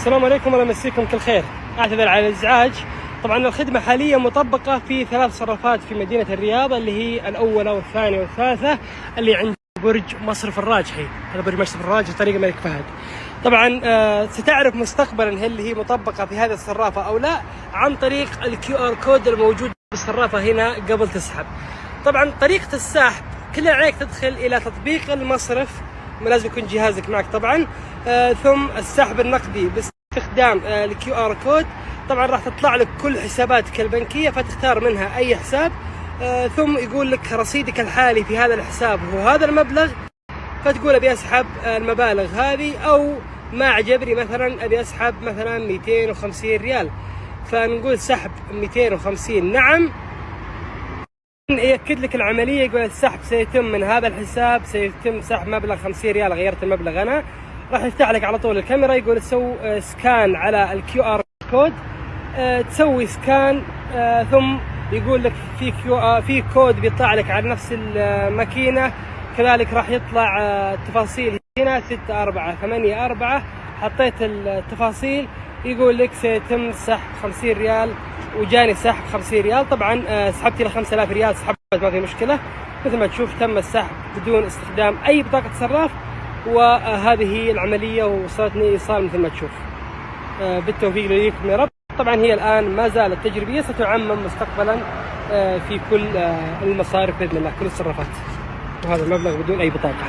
السلام عليكم، الله يمسيكم كل خير. اعتذر على الازعاج. طبعا الخدمه حاليا مطبقه في 3 صرافات في مدينه الرياض، اللي هي الاولى والثانيه والثالثه، اللي عند برج مصرف الراجحي. هذا برج مصرف الراجحي طريق الملك فهد. طبعا ستعرف مستقبلا هل هي مطبقه في هذه الصرافه او لا عن طريق الكيو ار كود الموجود بالصرافه هنا قبل تسحب. طبعا طريقه السحب كل اللي عليك تدخل الى تطبيق المصرف، لازم يكون جهازك معك طبعا، ثم السحب النقدي باستخدام الكيو ار كود. طبعا راح تطلع لك كل حساباتك البنكيه، فتختار منها اي حساب، ثم يقول لك رصيدك الحالي في هذا الحساب هو هذا المبلغ، فتقول ابي اسحب المبالغ هذه، او ما عجبني مثلا ابي اسحب مثلا 250 ريال، فنقول سحب 250 نعم. يأكد لك العملية، يقول السحب سيتم من هذا الحساب، سيتم سحب مبلغ 50 ريال، غيرت المبلغ أنا. راح يفتح لك على طول الكاميرا، يقول تسوي سكان على الكيو ار كود، تسوي سكان، ثم يقول لك في كود بيطلع لك على نفس الماكينة، كذلك راح يطلع التفاصيل هنا 6484. حطيت التفاصيل، يقول لك سيتم سحب 50 ريال، وجاني سحب 50 ريال. طبعا سحبت الى 5000 ريال، سحبت ما في مشكله. مثل ما تشوف تم السحب بدون استخدام اي بطاقه صراف، وهذه هي العمليه وصلتني ايصال مثل ما تشوف. بالتوفيق لكم يا رب. طبعا هي الان ما زالت تجريبيه، ستعمم مستقبلا في كل المصارف باذن الله، كل الصرافات، وهذا المبلغ بدون اي بطاقه.